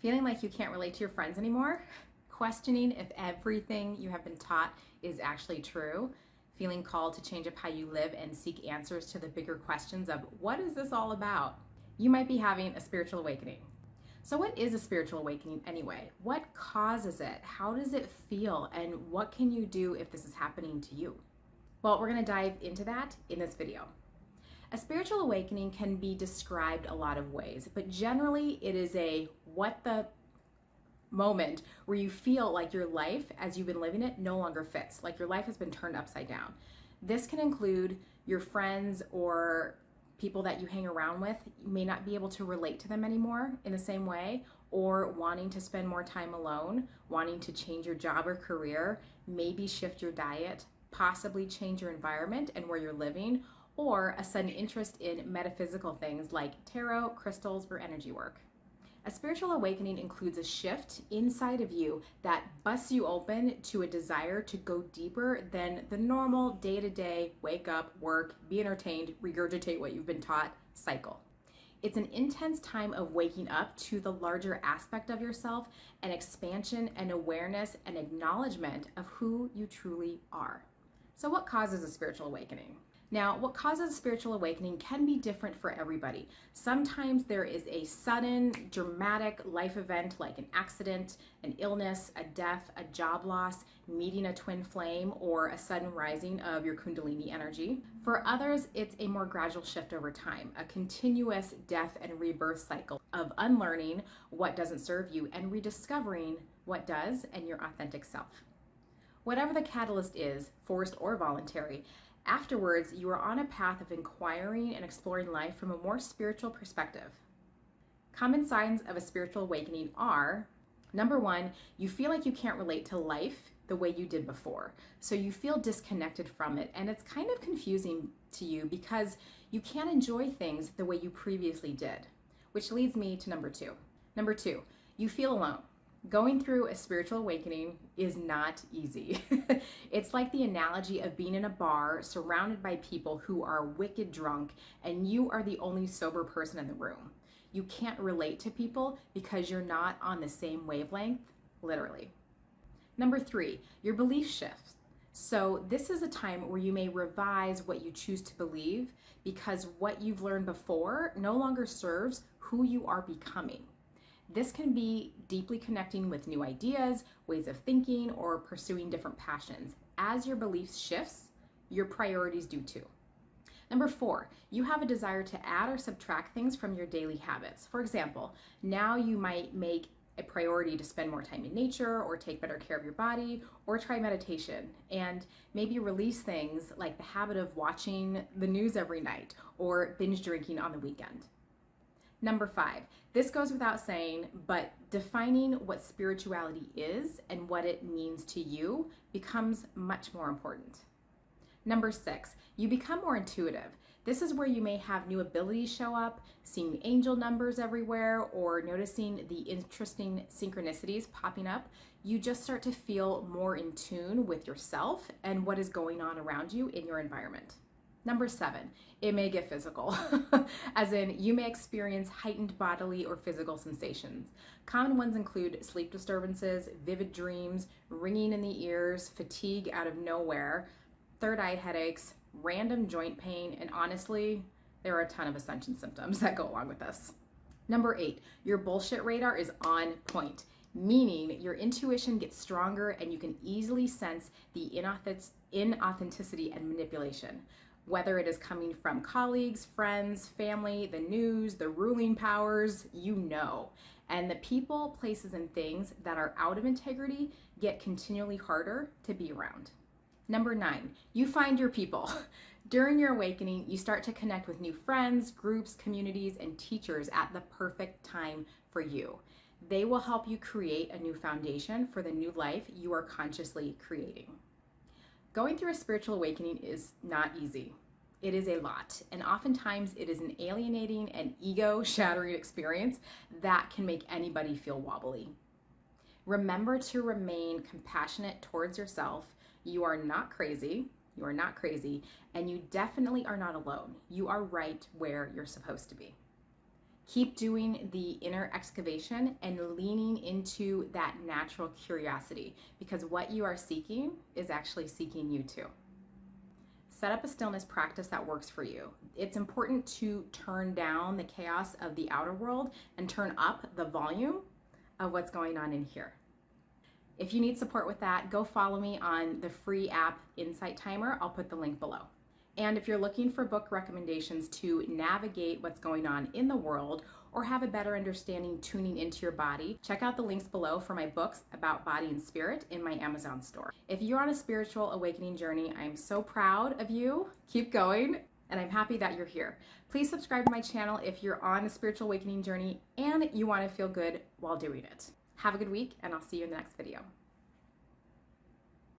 Feeling like you can't relate to your friends anymore? Questioning if everything you have been taught is actually true? Feeling called to change up how you live and seek answers to the bigger questions of what is this all about? You might be having a spiritual awakening. So what is a spiritual awakening anyway? What causes it? How does it feel? And what can you do if this is happening to you? Well, we're going to dive into that in this video. A spiritual awakening can be described a lot of ways, but generally it is a what the moment where you feel like your life as you've been living it no longer fits, like your life has been turned upside down. This can include your friends or people that you hang around with. You may not be able to relate to them anymore in the same way, or wanting to spend more time alone, wanting to change your job or career, maybe shift your diet, possibly change your environment and where you're living, or a sudden interest in metaphysical things like tarot, crystals, or energy work. A spiritual awakening includes a shift inside of you that busts you open to a desire to go deeper than the normal day-to-day wake up, work, be entertained, regurgitate what you've been taught cycle. It's an intense time of waking up to the larger aspect of yourself, an expansion and awareness and acknowledgement of who you truly are. So what causes a spiritual awakening? Now, what causes a spiritual awakening can be different for everybody. Sometimes there is a sudden, dramatic life event like an accident, an illness, a death, a job loss, meeting a twin flame, or a sudden rising of your Kundalini energy. For others, it's a more gradual shift over time, a continuous death and rebirth cycle of unlearning what doesn't serve you and rediscovering what does and your authentic self. Whatever the catalyst is, forced or voluntary, afterwards, you are on a path of inquiring and exploring life from a more spiritual perspective. Common signs of a spiritual awakening are, number one, you feel like you can't relate to life the way you did before. So you feel disconnected from it, and it's kind of confusing to you because you can't enjoy things the way you previously did, which leads me to number two. Number two, you feel alone. Going through a spiritual awakening is not easy. It's like the analogy of being in a bar surrounded by people who are wicked drunk and you are the only sober person in the room. You can't relate to people because you're not on the same wavelength, literally. Number three, your belief shifts. So this is a time where you may revise what you choose to believe because what you've learned before no longer serves who you are becoming. This can be deeply connecting with new ideas, ways of thinking, or pursuing different passions. As your beliefs shifts, your priorities do too. Number four, you have a desire to add or subtract things from your daily habits. For example, now you might make a priority to spend more time in nature or take better care of your body or try meditation and maybe release things like the habit of watching the news every night or binge drinking on the weekend. Number five, this goes without saying, but defining what spirituality is and what it means to you becomes much more important. Number six, you become more intuitive. This is where you may have new abilities show up, seeing angel numbers everywhere, or noticing the interesting synchronicities popping up. You just start to feel more in tune with yourself and what is going on around you in your environment. Number seven, it may get physical, as in you may experience heightened bodily or physical sensations. Common ones include sleep disturbances, vivid dreams, ringing in the ears, fatigue out of nowhere, third-eye headaches, random joint pain, and honestly, there are a ton of ascension symptoms that go along with this. Number eight, your bullshit radar is on point, meaning your intuition gets stronger and you can easily sense the inauthenticity and manipulation. Whether it is coming from colleagues, friends, family, the news, the ruling powers, you know. And the people, places, and things that are out of integrity get continually harder to be around. Number nine, you find your people. During your awakening, you start to connect with new friends, groups, communities, and teachers at the perfect time for you. They will help you create a new foundation for the new life you are consciously creating. Going through a spiritual awakening is not easy. It is a lot, and oftentimes it is an alienating and ego-shattering experience that can make anybody feel wobbly. Remember to remain compassionate towards yourself. You are not crazy, and you definitely are not alone. You are right where you're supposed to be. Keep doing the inner excavation and leaning into that natural curiosity, because what you are seeking is actually seeking you too. Set up a stillness practice that works for you. It's important to turn down the chaos of the outer world and turn up the volume of what's going on in here. If you need support with that, go follow me on the free app Insight Timer. I'll put the link below. And if you're looking for book recommendations to navigate what's going on in the world or have a better understanding tuning into your body, check out the links below for my books about body and spirit in my Amazon store. If you're on a spiritual awakening journey, I'm so proud of you. Keep going, and I'm happy that you're here. Please subscribe to my channel if you're on a spiritual awakening journey and you want to feel good while doing it. Have a good week, and I'll see you in the next video.